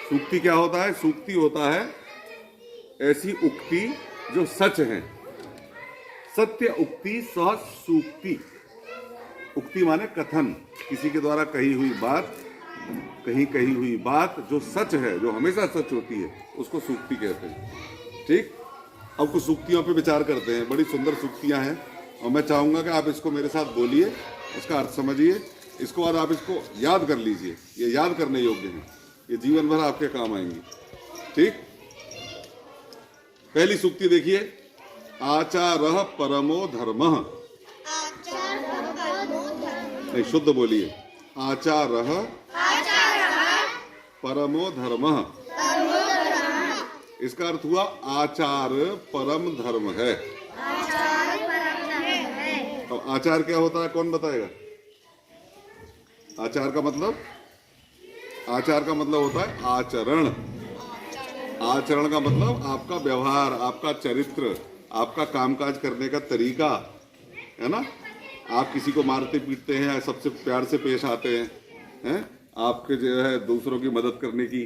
सूक्ति क्या होता है? सूक्ति होता है ऐसी उक्ति जो सच है। सत्य उक्ति सह सूक्ति। उक्ति माने कथन, किसी के द्वारा कही हुई बात, कही हुई बात जो सच है, जो हमेशा सच होती है, उसको सूक्ति कहते हैं। ठीक, अब कुछ सूक्तियों पे विचार करते हैं। बड़ी सुंदर सूक्तियां हैं और मैं चाहूंगा कि आप इसको मेरे साथ बोलिए, इसका अर्थ समझिए, इसको बाद आप इसको याद कर लीजिए। ये याद करने योग्य है, ये जीवन भर आपके काम आएंगी। ठीक, पहली सूक्ति देखिए, आचारः परमो धर्मः। नहीं, शुद्ध बोलिए, आचारः परमो धर्मः। इसका अर्थ हुआ आचार परम धर्म है। अब आचार क्या होता है, कौन बताएगा? आचार का मतलब, आचार का मतलब होता है आचरण। आचरण का मतलब आपका व्यवहार, आपका चरित्र, आपका कामकाज करने का तरीका, है ना। आप किसी को मारते पीटते हैं, सबसे प्यार से पेश आते हैं, आपके जो है दूसरों की मदद करने की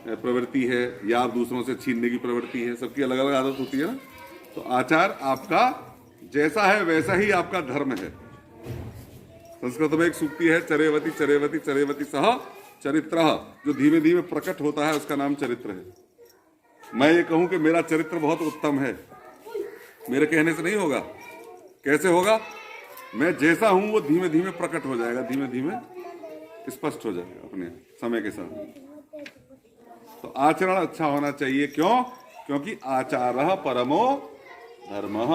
प्रवृत्ति है, या आप दूसरों से छीनने की प्रवृत्ति है। सबकी अलग अलग आदत होती है ना। तो आचार आपका जैसा है वैसा ही आपका धर्म है। संस्कृत में एक सूक्ति है, चरेवती चरेवती चरेवती सह चरित्रः। जो धीमे धीमे प्रकट होता है उसका नाम चरित्र है। मैं ये कहूं कि मेरा चरित्र बहुत उत्तम है, मेरे कहने से नहीं होगा। कैसे होगा? मैं जैसा हूं वो धीमे धीमे प्रकट हो जाएगा, धीमे धीमे स्पष्ट हो जाएगा अपने समय के साथ। तो आचरण अच्छा होना चाहिए। क्यों? क्योंकि आचारः परमो धर्मः।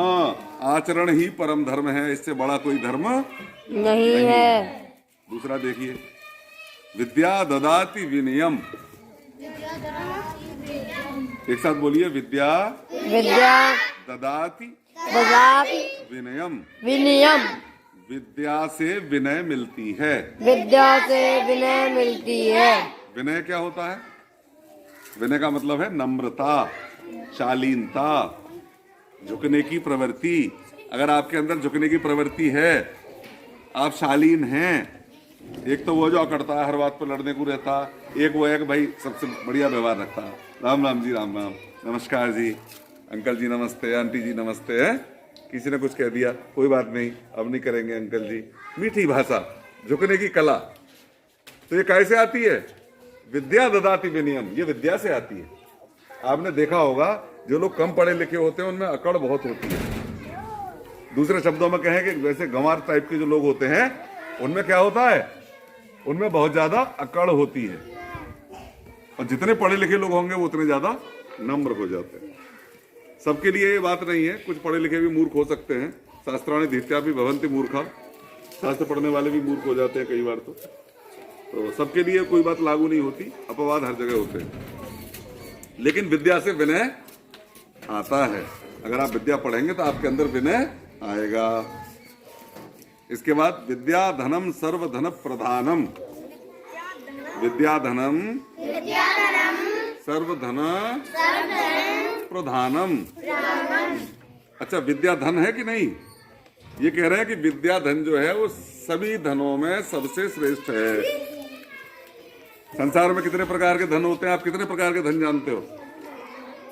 आचरण ही परम धर्म है, इससे बड़ा कोई धर्म नहीं है। दूसरा देखिए, विद्या ददाति विनयम। एक साथ बोलिए, विद्या ददाति विनयम। विद्या से विनय मिलती है। विनय क्या होता है? विनय का मतलब है नम्रता, शालीनता, झुकने की प्रवृत्ति। अगर आपके अंदर झुकने की प्रवृत्ति है, आप शालीन हैं। एक तो वो जो अकड़ता है, हर बात पर लड़ने को रहता, एक वो है कि भाई सबसे बढ़िया व्यवहार रखता है। राम राम जी, राम राम, नमस्कार जी, अंकल जी नमस्ते, आंटी जी नमस्ते। है किसी ने कुछ कह दिया, कोई बात नहीं, अब नहीं करेंगे अंकल जी। मीठी भाषा, झुकने की कला। तो ये कैसे आती है? विद्या ददाति विनयम। ये विद्या से आती है। आपने देखा होगा, जो लोग कम पढ़े लिखे होते हैं उनमें अकड़ बहुत होती है। दूसरे शब्दों में कहें कि वैसे गंवार टाइप के जो लोग होते हैं, उनमें क्या होता है? उनमें बहुत ज्यादा अकड़ होती है। और जितने पढ़े लिखे लोग होंगे वो उतने ज्यादा नम्र हो जाते हैं। सबके लिए ये बात नहीं है, कुछ पढ़े लिखे भी मूर्ख हो सकते हैं। शास्त्राणि धीत्यापि भवन्ति मूर्खा। शास्त्र पढ़ने वाले भी मूर्ख हो जाते हैं कई बार। तो सबके लिए कोई बात लागू नहीं होती, अपवाद हर जगह होते हैं। लेकिन विद्या से विनय आता है। अगर आप विद्या पढ़ेंगे तो आपके अंदर विनय आएगा। इसके बाद विद्या धनम सर्व धन प्रधानम। विद्या धनम सर्व धन प्रधानम। अच्छा, विद्या धन है कि नहीं? ये कह रहे हैं कि विद्या धन जो है वो सभी धनों में सबसे श्रेष्ठ है। संसार में कितने प्रकार के धन होते हैं? आप कितने प्रकार के धन जानते हो?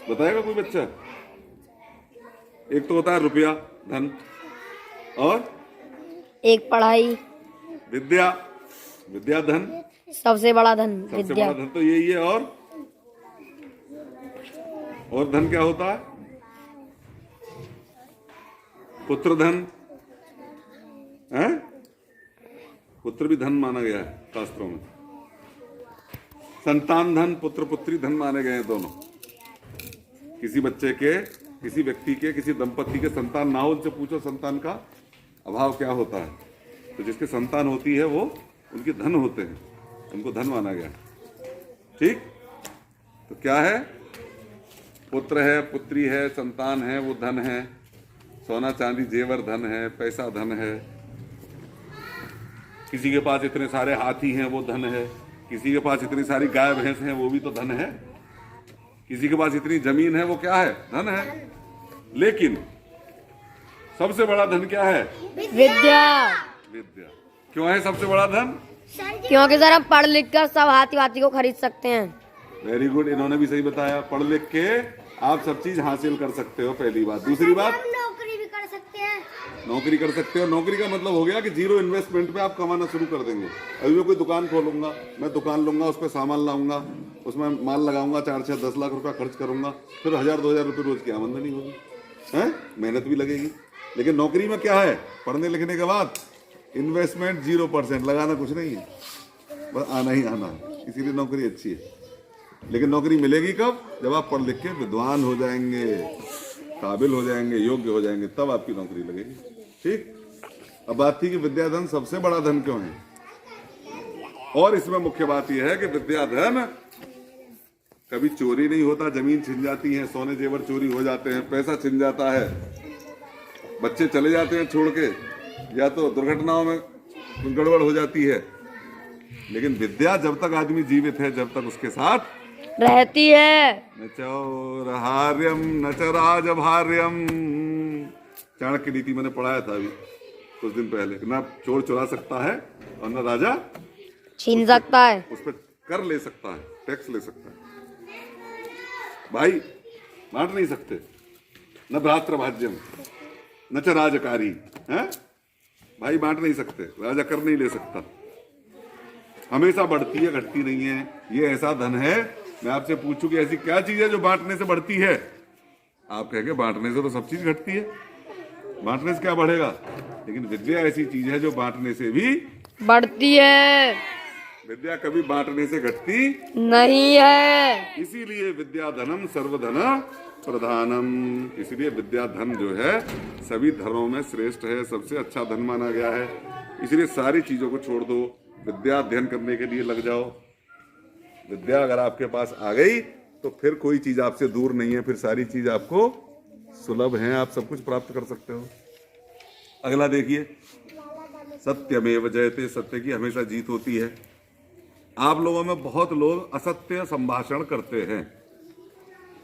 बताएगा कोई बच्चा? एक तो होता है रुपया धन, और एक पढ़ाई, विद्या, विद्या धन, सबसे बड़ा धन तो यही है। और धन क्या होता है? पुत्र धन है। पुत्र भी धन माना गया है शास्त्रों में। संतान धन, पुत्र पुत्री धन माने गए हैं दोनों। किसी बच्चे के, किसी व्यक्ति के, किसी दंपति के संतान ना हो, उनसे पूछो संतान का अभाव क्या होता है। तो जिसके संतान होती है वो उनके धन होते हैं, उनको धन माना गया। ठीक, तो क्या है? पुत्र है, पुत्री है, संतान है, वो धन है। सोना चांदी जेवर धन है, पैसा धन है। किसी के पास इतने सारे हाथी हैं, वो धन है। किसी के पास इतनी सारी गाय भैंस हैं, वो भी तो धन है। किसी के पास इतनी जमीन है, वो क्या है? धन है। लेकिन सबसे बड़ा धन क्या है? विद्या। विद्या क्यों है सबसे बड़ा धन? क्योंकि सर हम पढ़ लिख कर सब हाथी वाथी को खरीद सकते हैं। वेरी गुड, इन्होंने भी सही बताया। पढ़ लिख के आप सब चीज हासिल कर सकते हो, पहली बात। दूसरी बात, नौकरी भी कर सकते हैं। नौकरी कर सकते हो। नौकरी का मतलब हो गया कि जीरो इन्वेस्टमेंट पे आप कमाना शुरू कर देंगे। अभी मैं कोई दुकान खोलूंगा, मैं दुकान लूंगा, उस पर सामान लाऊंगा, उसमें माल लगाऊंगा, 4-6-10 लाख रुपया खर्च करूंगा, फिर 1000-2000 रुपये रोज की आमदनी होगी, है, मेहनत भी लगेगी। लेकिन नौकरी में क्या है, पढ़ने लिखने के बाद इन्वेस्टमेंट 0%, लगाना कुछ नहीं है, बस आना ही आना है, इसीलिए नौकरी अच्छी है। लेकिन नौकरी मिलेगी कब, जब आप पढ़ लिख के विद्वान हो जाएंगे, काबिल हो जाएंगे, योग्य हो जाएंगे, तब आपकी नौकरी लगेगी। ठीक। अब बात थी कि विद्याधन सबसे बड़ा धन क्यों है, और इसमें मुख्य बात यह है कि विद्याधन कभी चोरी नहीं होता। जमीन छिन जाती है, सोने जेवर चोरी हो जाते हैं, पैसा छिन जाता है, बच्चे चले जाते हैं छोड़ के, या तो दुर्घटनाओं में गड़बड़ हो जाती है। लेकिन विद्या जब तक आदमी जीवित है, जब तक उसके साथ रहती है। न चौरहार्यम न च राजभार्यम, चाणक्य नीति मैंने पढ़ाया था अभी कुछ दिन पहले। ना चोर चुरा सकता है और न राजा छीन सकता है, उस पर कर ले सकता है, टैक्स ले सकता है। भाई बांट नहीं सकते। न भ्रातृभाज्यम न च राजकारी, है भाई बांट नहीं सकते, राजा कर नहीं ले सकता। हमेशा बढ़ती है, घटती नहीं है। ये ऐसा धन है, मैं आपसे पूछूं कि ऐसी क्या चीज है जो बांटने से बढ़ती है, आप कहेंगे बांटने से तो सब चीज घटती है, बांटने से क्या बढ़ेगा। लेकिन विद्या ऐसी चीज है जो बांटने से भी बढ़ती है। विद्या कभी बांटने से घटती नहीं है। इसीलिए विद्या धनम सर्वधन प्रधानम, इसलिए विद्या धन जो है सभी धर्मों में श्रेष्ठ है, सबसे अच्छा धन माना गया है। इसलिए सारी चीजों को छोड़ दो, विद्या अध्ययन करने के लिए लग जाओ। विद्या अगर आपके पास आ गई तो फिर कोई चीज आपसे दूर नहीं है, फिर सारी चीज आपको सुलभ है, आप सब कुछ प्राप्त कर सकते हो। अगला देखिए, सत्यमेव जयते, सत्य की हमेशा जीत होती है। आप लोगों में बहुत लोग असत्य संभाषण करते हैं।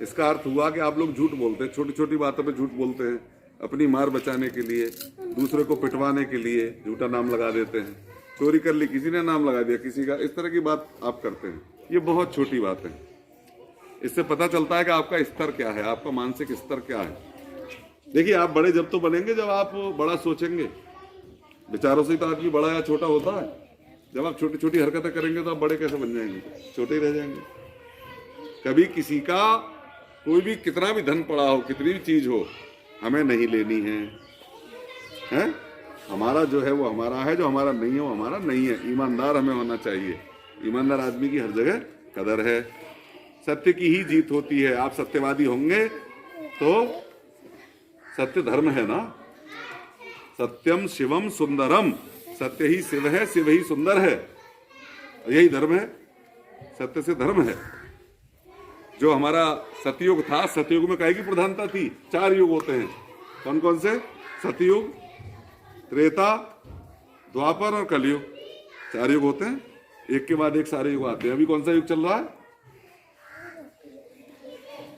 इसका अर्थ हुआ कि आप लोग झूठ बोलते हैं, छोटी छोटी बातों पे झूठ बोलते हैं, अपनी मार बचाने के लिए, दूसरे को पिटवाने के लिए झूठा नाम लगा देते हैं। चोरी कर ली, किसी ने नाम लगा दिया किसी का, इस तरह की बात आप करते हैं। ये बहुत छोटी बात है। इससे पता चलता है कि आपका स्तर क्या है, आपका मानसिक स्तर क्या है। देखिए, आप बड़े जब तो बनेंगे जब आप बड़ा सोचेंगे। विचारों से तो आदमी बड़ा या छोटा होता है। जब आप छोटी छोटी हरकतें करेंगे तो आप बड़े कैसे बन जाएंगे, छोटे ही रह जाएंगे। कभी किसी का कोई भी कितना भी धन पड़ा हो, कितनी भी चीज हो, हमें नहीं लेनी है, हैं? हमारा जो है वो हमारा है, जो हमारा नहीं है वो हमारा नहीं है। ईमानदार हमें होना चाहिए। ईमानदार आदमी की हर जगह कदर है। सत्य की ही जीत होती है। आप सत्यवादी होंगे तो सत्य धर्म है ना, सत्यम शिवम सुंदरम, सत्य ही शिव है, शिव ही सुंदर है, यही धर्म है। सत्य से धर्म है। जो हमारा सतयुग था, सतयुग में काहे की प्रधानता थी? 4 युग होते हैं। कौन कौन से? सतयुग, त्रेता, द्वापर और कलयुग, 4 युग होते हैं। एक के बाद एक सारे युग आते हैं। अभी कौन सा युग चल रहा है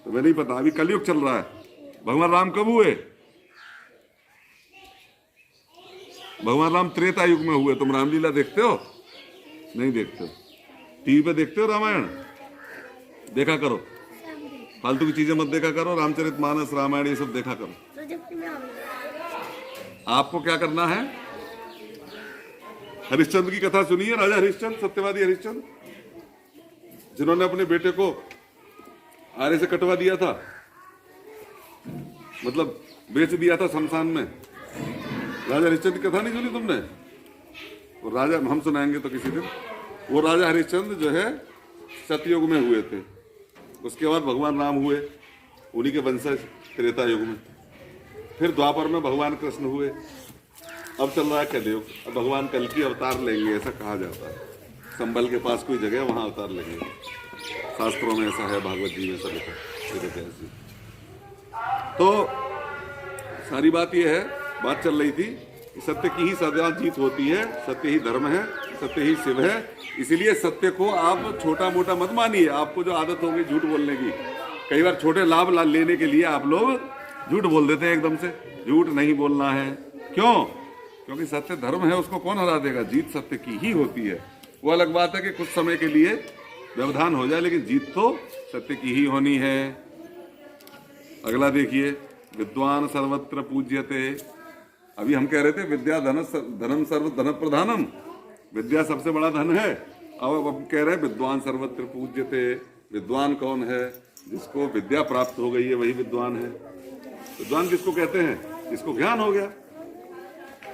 तो मैं नहीं पता, अभी कलयुग चल रहा है। भगवान राम कब हुए? भगवान राम त्रेता युग में हुए। तुम रामलीला देखते हो? नहीं देखते हो। टीवी पे देखते हो रामायण? देखा करो, फालतू की चीजें मत देखा करो। रामचरितमानस, रामायण, ये सब देखा करो। आपको क्या करना है? हरिश्चंद्र की कथा सुनिए। राजा हरिश्चंद्र, सत्यवादी हरिश्चंद्र, जिन्होंने अपने बेटे को आरे से कटवा दिया था, मतलब बेच दिया था शमशान में। राजा हरिश्चंद्र की कथा नहीं सुनी तुमने? वो राजा, हम सुनाएंगे तो किसी दिन। वो राजा हरिश्चंद्र जो है सतयुग में हुए थे। उसके बाद भगवान राम हुए, उन्हीं के वंशज त्रेता युग में। फिर द्वापर में भगवान कृष्ण हुए। अब चल रहा है कलयुग। अब भगवान कल की अवतार लेंगे, ऐसा कहा जाता है। संबल के पास कोई जगह, वहां अवतार लेंगे। शास्त्रों में ऐसा है, भागवत जी में सब लिखा है। तो सारी बात यह है, बात चल रही थी कि सत्य की ही सदा जीत होती है, सत्य ही धर्म है, सत्य ही शिव है। इसीलिए सत्य को आप छोटा मोटा मत मानिए। आपको जो आदत होगी झूठ बोलने की, कई बार छोटे लाभ लेने के लिए आप लोग झूठ बोल देते हैं एकदम से। झूठ नहीं बोलना है। क्यों? क्योंकि सत्य धर्म है, उसको कौन हरा देगा? जीत सत्य की ही होती है। वो अलग बात है कि कुछ समय के लिए व्यवधान हो जाए, लेकिन जीत तो सत्य की ही होनी है। अगला देखिए, विद्वान सर्वत्र पूज्यते। अभी हम कह रहे थे विद्या धनम सर्व धन प्रधानम, विद्या सबसे बड़ा धन है। अब हम कह रहे हैं विद्वान सर्वत्र पूज्यते। विद्वान कौन है? जिसको विद्या प्राप्त हो गई है वही विद्वान है। विद्वान किसको कहते हैं? जिसको ज्ञान हो गया,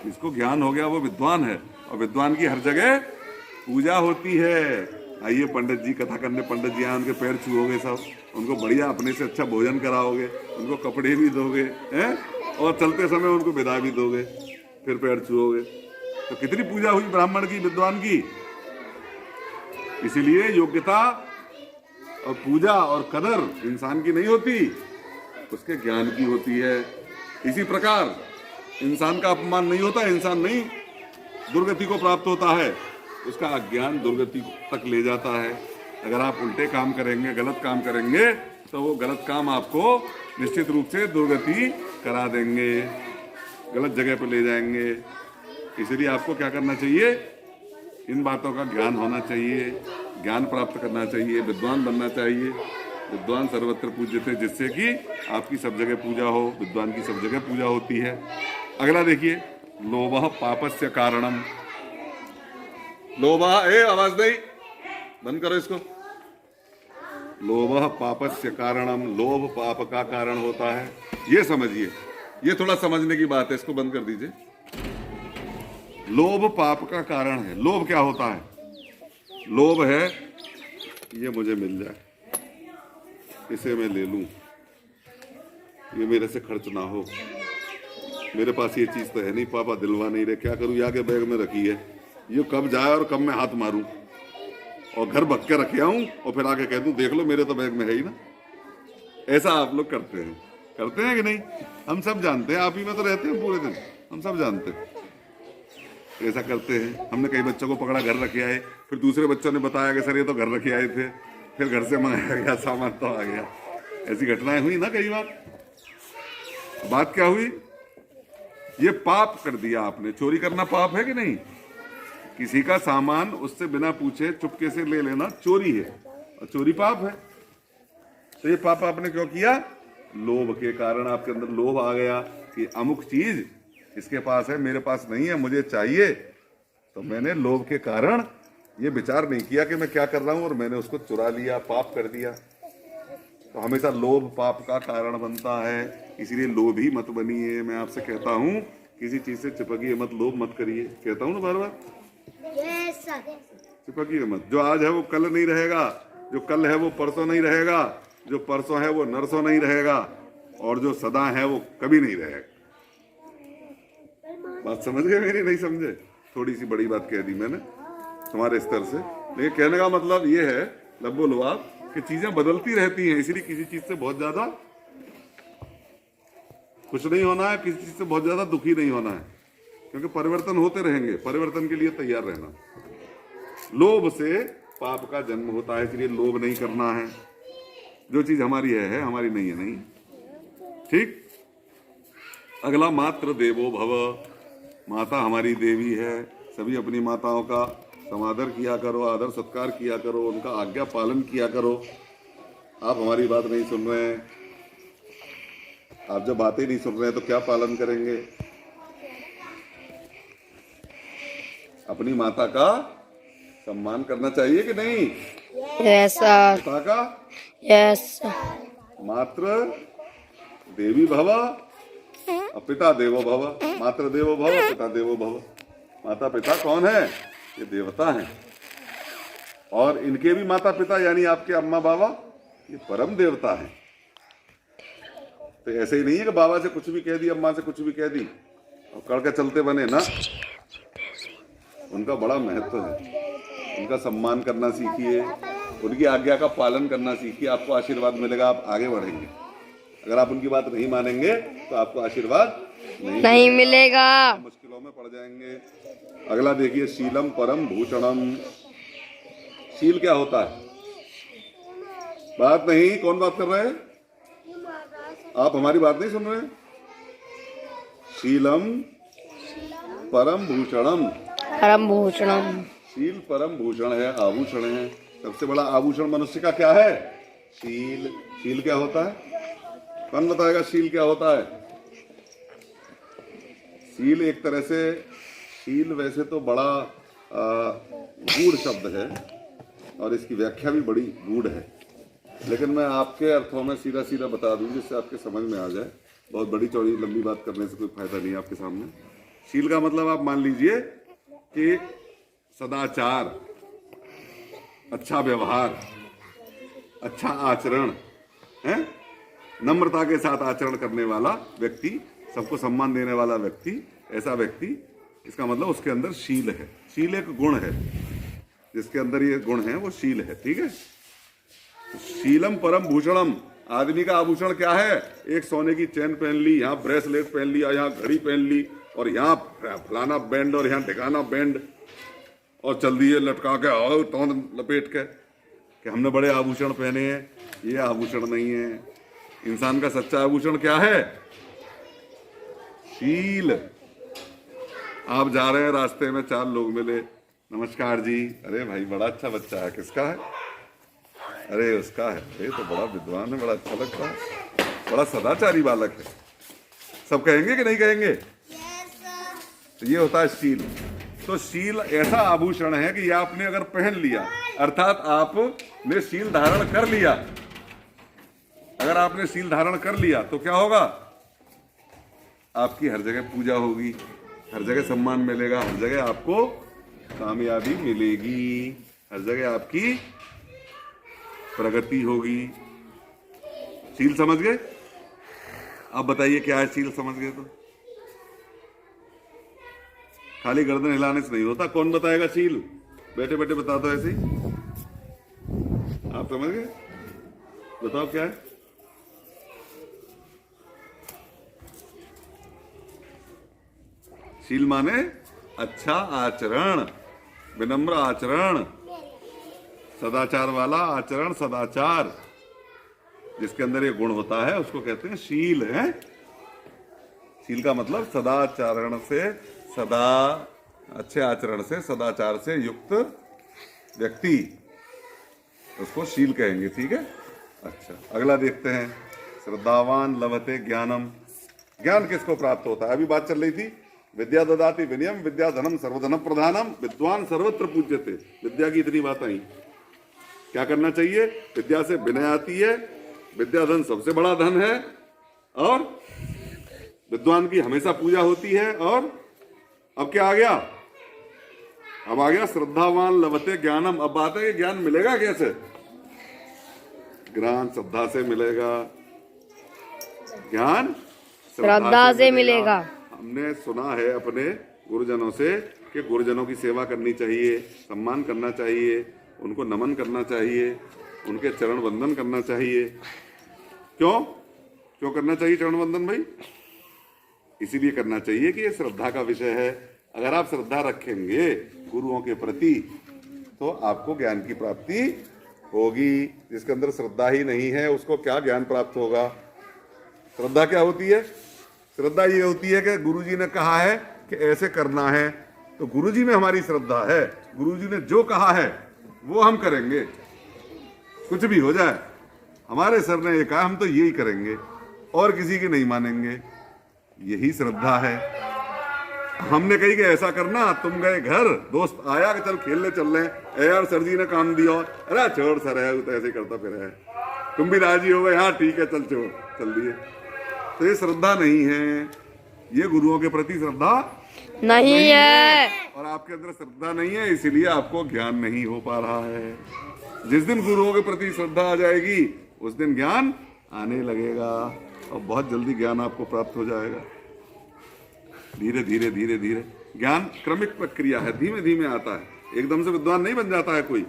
जिसको ज्ञान हो गया वो विद्वान है। और विद्वान की हर जगह पूजा होती है। आइए पंडित जी कथा करने, पंडित जी आए, उनके पैर छुओगे सब, उनको बढ़िया अपने से अच्छा भोजन कराओगे, उनको कपड़े भी दोगे हैं, और चलते समय उनको विदा भी दोगे, फिर पैर छुओगे। तो कितनी पूजा हुई ब्राह्मण की, विद्वान की। इसीलिए योग्यता और पूजा और कदर इंसान की नहीं होती, उसके ज्ञान की होती है। इसी प्रकार इंसान का अपमान नहीं होता, इंसान नहीं दुर्गति को प्राप्त होता है, उसका अज्ञान दुर्गति तक ले जाता है। अगर आप उल्टे काम करेंगे, गलत काम करेंगे, तो वो गलत काम आपको निश्चित रूप से दुर्गति करा देंगे, गलत जगह पर ले जाएंगे। इसलिए आपको क्या करना चाहिए? इन बातों का ज्ञान होना चाहिए, ज्ञान प्राप्त करना चाहिए, विद्वान बनना चाहिए। विद्वान सर्वत्र पूज्यते, जिससे कि आपकी सब जगह पूजा हो, विद्वान की सब जगह पूजा होती है। अगला देखिए, लोभः पापस्य कारणम। लोभः, आवाज नहीं, बंद करो इसको। लोभः पापस्य कारणम, लोभ पाप का कारण होता है। ये समझिए, ये थोड़ा समझने की बात है, इसको बंद कर दीजिए। लोभ पाप का कारण है। लोभ क्या होता है? लोभ है ये मुझे मिल जाए, इसे मैं ले लूं, ये मेरे से खर्च ना हो, मेरे पास ये चीज तो है नहीं, पापा दिलवा नहीं रहे, क्या करूं, यहाँ के बैग में रखी है, ये कब जाए और कब मैं हाथ मारूं, और घर भग के रखे आऊं और फिर आके कह दूं देख लो मेरे तो बैग में है ही ना। ऐसा आप लोग करते हैं कि नहीं? हम सब जानते हैं, आप ही में तो रहते हैं पूरे दिन, हम सब जानते हैं ऐसा करते हैं। हमने कई बच्चों को पकड़ा, घर रखे आए, फिर दूसरे बच्चों ने बताया कि सर ये तो घर रखे आए थे, फिर घर से मंगाया गया सामान तो आ गया। ऐसी घटनाएं हुई ना कई बार। बात क्या हुई? ये पाप कर दिया आपने। चोरी करना पाप है कि नहीं? किसी का सामान उससे बिना पूछे चुपके से ले लेना चोरी है, और चोरी पाप है। तो ये पाप आपने क्यों किया? लोभ के कारण। आपके अंदर लोभ आ गया कि अमुक चीज इसके पास है, मेरे पास नहीं है, मुझे चाहिए। तो मैंने लोभ के कारण ये विचार नहीं किया कि मैं क्या कर रहा हूं, और मैंने उसको चुरा लिया, पाप कर दिया। तो हमेशा लोभ पाप का कारण बनता है। इसीलिए लोभी मत बनिए। मैं आपसे कहता हूं किसी चीज से चिपकिए मत, लोभ मत करिए। कहता हूं ना बार बार, चिपकिए मत। जो आज है वो कल नहीं रहेगा, जो कल है वो परसों नहीं रहेगा, जो परसों है वो नरसों नहीं रहेगा, और जो सदा है वो कभी नहीं रहेगा। बात समझ गए मेरी? नहीं समझे? थोड़ी सी बड़ी बात कह दी मैंने तुम्हारे स्तर से, लेकिन कहने का मतलब ये है, लब बोलो आप, कि चीजें बदलती रहती हैं। इसलिए किसी चीज से बहुत ज्यादा खुश नहीं होना है, किसी चीज से बहुत ज्यादा दुखी नहीं होना है, क्योंकि परिवर्तन होते रहेंगे। परिवर्तन के लिए तैयार रहना। लोभ से पाप का जन्म होता है, इसलिए लोभ नहीं करना है। जो चीज हमारी है, हमारी नहीं है नहीं। ठीक। अगला, मातृ देवो भव। माता हमारी देवी है। सभी अपनी माताओं का समादर किया करो, आदर सत्कार किया करो, उनका आज्ञा पालन किया करो। आप हमारी बात नहीं सुन रहे हैं, आप जब बातें नहीं सुन रहे हैं तो क्या पालन करेंगे? अपनी माता का सम्मान करना चाहिए कि नहीं? Yes sir. पिता का? यस। मातृ देवी भव और पिता देवो भव। मातृ देवो भव, पिता देवो भव। माता पिता कौन है? ये देवता हैं, और इनके भी माता पिता यानी आपके अम्मा बाबा ये परम देवता हैं। तो ऐसे ही नहीं है कि बाबा से कुछ भी कह दी, अम्मा से कुछ भी कह दी और कड़ के चलते बने ना। उनका बड़ा महत्व है, उनका सम्मान करना सीखिए, उनकी आज्ञा का पालन करना सीखिए। आपको आशीर्वाद मिलेगा, आप आगे बढ़ेंगे। अगर आप उनकी बात नहीं मानेंगे तो आपको आशीर्वाद नहीं मिलेगा, मुश्किलों में पड़ जाएंगे। अगला देखिए, शीलम परम भूषणम। शील क्या होता है? बात नहीं, कौन बात कर रहे हैं? आप हमारी बात नहीं सुन रहे? शीलम परम भूषणम। परम भूषणम। शील परम भूषण है, आभूषण है। सबसे बड़ा आभूषण मनुष्य का क्या है? शील। शील क्या होता है? कौन बताएगा शील क्या होता है? शील एक तरह से, शील वैसे तो बड़ा गूढ़ शब्द है और इसकी व्याख्या भी बड़ी गूढ़ है, लेकिन मैं आपके अर्थों में सीधा सीधा बता दूं जिससे आपके समझ में आ जाए। बहुत बड़ी चौड़ी लंबी बात करने से कोई फायदा नहीं है आपके सामने। शील का मतलब आप मान लीजिए कि सदाचार, अच्छा व्यवहार, अच्छा आचरण है, नम्रता के साथ आचरण करने वाला व्यक्ति, सबको सम्मान देने वाला व्यक्ति, ऐसा व्यक्ति, इसका मतलब उसके अंदर शील है। शील एक गुण है, जिसके अंदर ये गुण है वो शील है। ठीक है, शीलम परम भूषणम। आदमी का आभूषण क्या है? एक सोने की चेन पहन ली, यहाँ ब्रेसलेट पहन लिया, यहाँ घड़ी पहन ली, और यहाँ फलाना बैंड और यहाँ ठिकाना बैंड, और चल दिए लटका के और तौंद लपेट के कि हमने बड़े आभूषण पहने हैं। ये आभूषण नहीं है। इंसान का सच्चा आभूषण क्या है? शील। आप जा रहे हैं, रास्ते में चार लोग मिले, नमस्कार जी, अरे भाई बड़ा अच्छा बच्चा है, किसका है? अरे उसका है। ये तो बड़ा विद्वान है, बड़ा अच्छा लगता है, बड़ा सदाचारी बालक है। सब कहेंगे कि नहीं कहेंगे? तो ये होता है शील। तो शील ऐसा आभूषण है कि ये आपने अगर पहन लिया, अर्थात आपने शील धारण कर लिया, अगर आपने शील धारण कर लिया तो क्या होगा? आपकी हर जगह पूजा होगी, हर जगह सम्मान मिलेगा, हर जगह आपको कामयाबी मिलेगी, हर जगह आपकी प्रगति होगी। शील समझ गए? आप बताइए क्या है शील, समझ गए तो? खाली गर्दन हिलाने से नहीं होता। कौन बताएगा शील? बैठे बैठे बता दो ऐसे ही। आप समझ गए? बताओ क्या है? शील माने अच्छा आचरण, विनम्र आचरण, सदाचार वाला आचरण, सदाचार, जिसके अंदर ये गुण होता है उसको कहते हैं शील है। शील का मतलब सदाचरण से, सदा अच्छे आचरण से, सदाचार से युक्त व्यक्ति, उसको शील कहेंगे। ठीक है, अच्छा अगला देखते हैं। श्रद्धावान लभते ज्ञानम। ज्ञान किसको प्राप्त होता है? अभी बात चल रही थी, विद्या ददाति विनयम विद्या धनम सर्वधनम प्रधानम विद्वान सर्वत्र पूज्यते। विद्या की इतनी बात आई। क्या करना चाहिए? विद्या से विनय आती है, विद्या धन सबसे बड़ा धन है, और विद्वान की हमेशा पूजा होती है। और अब क्या आ गया? अब आ गया श्रद्धावान लभते ज्ञानम। अब बात है कि ज्ञान मिलेगा कैसे? ज्ञान श्रद्धा से मिलेगा, ज्ञान श्रद्धा से मिलेगा। हमने सुना है अपने गुरुजनों से कि गुरुजनों की सेवा करनी चाहिए, सम्मान करना चाहिए, उनको नमन करना चाहिए, उनके चरण वंदन करना चाहिए। क्यों क्यों करना चाहिए चरण वंदन भाई? इसीलिए करना चाहिए कि ये श्रद्धा का विषय है। अगर आप श्रद्धा रखेंगे गुरुओं के प्रति तो आपको ज्ञान की प्राप्ति होगी। जिसके अंदर श्रद्धा ही नहीं है उसको क्या ज्ञान प्राप्त होगा? श्रद्धा क्या होती है? श्रद्धा ये होती है कि गुरुजी ने कहा है कि ऐसे करना है, तो गुरुजी में हमारी श्रद्धा है। गुरुजी ने जो कहा है वो हम करेंगे, कुछ भी हो जाए। हमारे सर ने ये कहा, हम तो यही करेंगे और किसी की नहीं मानेंगे। यही श्रद्धा है। हमने कही कि ऐसा करना, तुम गए घर, दोस्त आया कि चल खेलने चल रहे हैं, यार सर जी ने काम दिया, अरे छोड़ सर है, वो तो ऐसे करता फिर है, तुम भी राजी हो गए, हाँ ठीक है चल छोड़, चल दिए। तो ये श्रद्धा नहीं है, ये गुरुओं के प्रति श्रद्धा नहीं है। और आपके अंदर श्रद्धा नहीं है, इसीलिए आपको ज्ञान नहीं हो पा रहा है। जिस दिन गुरुओं के प्रति श्रद्धा आ जाएगी उस दिन ज्ञान आने लगेगा और बहुत जल्दी ज्ञान आपको प्राप्त हो जाएगा। धीरे धीरे धीरे धीरे ज्ञान क्रमिक प्रक्रिया है, धीमे धीमे आता है। एकदम से विद्वान नहीं बन जाता है कोई।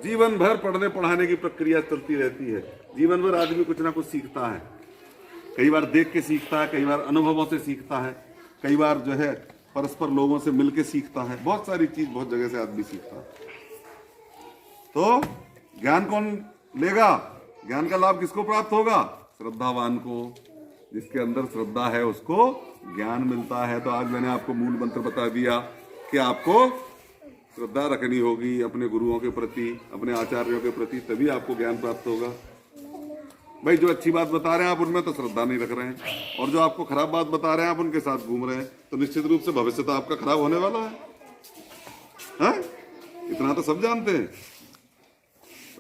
जीवन भर पढ़ने पढ़ाने की प्रक्रिया चलती रहती है। जीवन भर आदमी कुछ ना कुछ सीखता है। कई बार देख के सीखता है, कई बार अनुभवों से सीखता है, कई बार जो है परस्पर लोगों से मिलके सीखता है। बहुत सारी चीज बहुत जगह से आदमी सीखता है। तो ज्ञान कौन लेगा? ज्ञान का लाभ किसको प्राप्त होगा? श्रद्धावान को। जिसके अंदर श्रद्धा है उसको ज्ञान मिलता है। तो आज मैंने आपको मूल मंत्र बता दिया कि आपको श्रद्धा रखनी होगी अपने गुरुओं के प्रति, अपने आचार्यों के प्रति, तभी आपको ज्ञान प्राप्त होगा। भाई जो अच्छी बात बता रहे हैं आप उनमें तो श्रद्धा नहीं रख रहे हैं, और जो आपको खराब बात बता रहे हैं आप उनके साथ घूम रहे हैं, तो निश्चित रूप से भविष्य तो आपका खराब होने वाला है। हैं? इतना तो सब जानते हैं।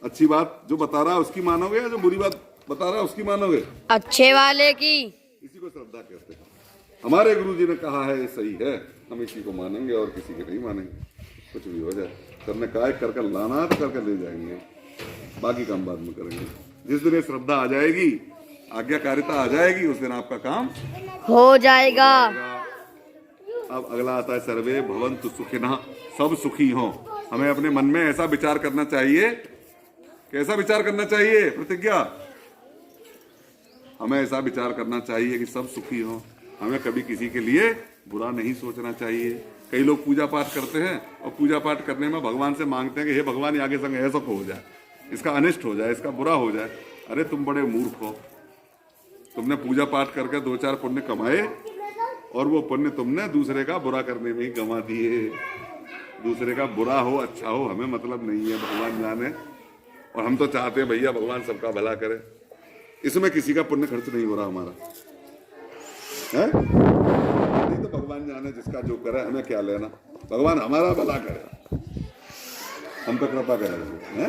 अच्छी बात जो बता रहा है उसकी मानोगे या जो बुरी बात बता रहा है उसकी मानोगे? अच्छे वाले की। इसी को श्रद्धा कहते हैं। हमारे गुरु जी ने कहा है ये सही है, हम इसी को मानेंगे और किसी के नहीं मानेंगे, कुछ भी हो जाए। करने का करके लाना तो करके ले जाएंगे, बाकी काम बाद में करेंगे। जिस दिन ये श्रद्धा आ जाएगी, आज्ञाकारिता आ जाएगी, उस दिन आपका काम हो जाएगा। अब अगला आता है सर्वे भवन्तु सुखिनः, सब सुखी हों। हमें अपने मन में ऐसा विचार करना चाहिए। कैसा विचार करना चाहिए? प्रतिज्ञा, हमें ऐसा विचार करना चाहिए कि सब सुखी हों। हमें कभी किसी के लिए बुरा नहीं सोचना चाहिए। कई लोग पूजा पाठ करते हैं और पूजा पाठ करने में भगवान से मांगते हैं कि हे भगवान ये आगे संग ऐसा हो जाए, इसका अनिष्ट हो जाए, इसका बुरा हो जाए। अरे तुम बड़े मूर्ख हो, तुमने पूजा पाठ करके 2-4 पुण्य कमाए और वो पुण्य तुमने दूसरे का बुरा करने में ही गंवा दिए। दूसरे का बुरा हो अच्छा हो हमें मतलब नहीं है, भगवान जाने। और हम तो चाहते हैं भैया भगवान सबका भला करे, इसमें किसी का पुण्य खर्च नहीं हो रहा हमारा है। नहीं तो भगवान जाने जिसका जो करे, हमें क्या लेना। भगवान हमारा भला करे, हम पे कृपा करेंगे।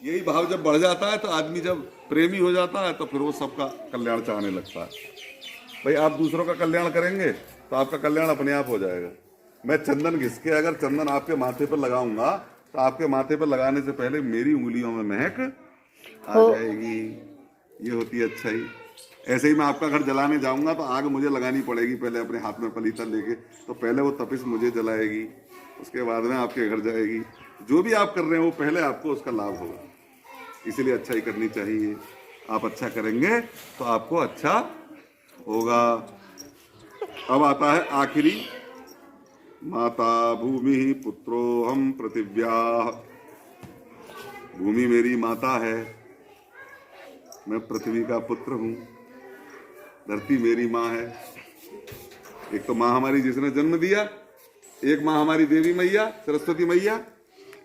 यही भाव जब बढ़ जाता है तो आदमी जब प्रेमी हो जाता है तो फिर वो सबका कल्याण चाहने लगता है। भाई आप दूसरों का कल्याण करेंगे तो आपका कल्याण अपने आप हो जाएगा। मैं चंदन घिस के अगर चंदन आपके माथे पर लगाऊंगा तो आपके माथे पर लगाने से पहले मेरी उंगलियों में महक आ जाएगी। ये होती है अच्छाई। ऐसे ही मैं आपका घर जलाने जाऊंगा तो आग मुझे लगानी पड़ेगी पहले अपने हाथ में पलीता लेके, तो पहले वो तपिश मुझे जलाएगी, उसके बाद में आपके घर जाएगी। जो भी आप कर रहे हैं वो पहले आपको उसका लाभ होगा। इसीलिए अच्छाई करनी चाहिए। आप अच्छा करेंगे तो आपको अच्छा होगा। अब आता है आखिरी, माता भूमि पुत्रो हम पृथिव्या। भूमि मेरी माता है, मैं पृथ्वी का पुत्र हूँ। धरती मेरी माँ है। एक तो माँ हमारी जिसने जन्म दिया, एक माँ हमारी देवी मैया सरस्वती मैया,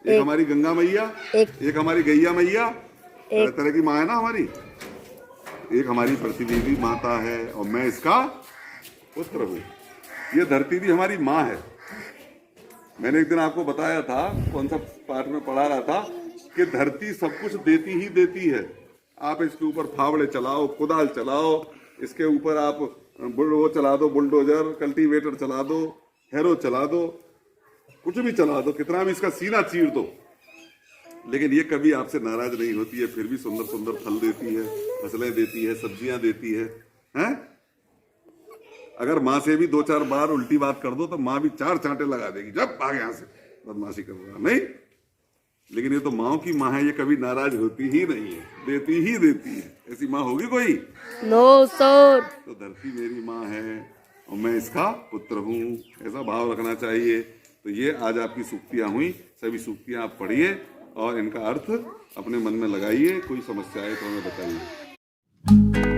एक हमारी गंगा मैया, एक हमारी गैया मैया, तरह तरह की माँ है ना हमारी। एक हमारी पृथ्वी भी माता है और मैं इसका पुत्र हूँ। ये धरती भी हमारी माँ है। मैंने एक दिन आपको बताया था, कौन सा पाठ में पढ़ा रहा था, कि धरती सब कुछ देती ही देती है। आप इसके ऊपर फावड़े चलाओ, कुदाल चलाओ, इसके ऊपर आप वो चला दो, बुलडोजर, कल्टीवेटर चला दो, हैरो चला दो, कुछ भी चला दो, कितना भी इसका सीना चीर दो, लेकिन ये कभी आपसे नाराज नहीं होती है। फिर भी सुंदर सुंदर फल देती है, फसलें देती है, सब्जियां देती है, हैं? अगर माँ से भी 2-4 बार उल्टी बात कर दो तो माँ भी 4 चांटे लगा देगी, जब भाग यहाँ से, बदमाशी कर रहा नहीं। लेकिन ये तो माँ की माँ है, ये कभी नाराज होती ही नहीं है, देती ही देती है। ऐसी माँ होगी कोई? No sir. तो धरती मेरी माँ है और मैं इसका पुत्र हूँ, ऐसा भाव रखना चाहिए। तो ये आज आपकी सूक्तियाँ हुई। सभी सूक्तियाँ आप पढ़िए और इनका अर्थ अपने मन में लगाइए। कोई समस्या है तो हमें बताइए।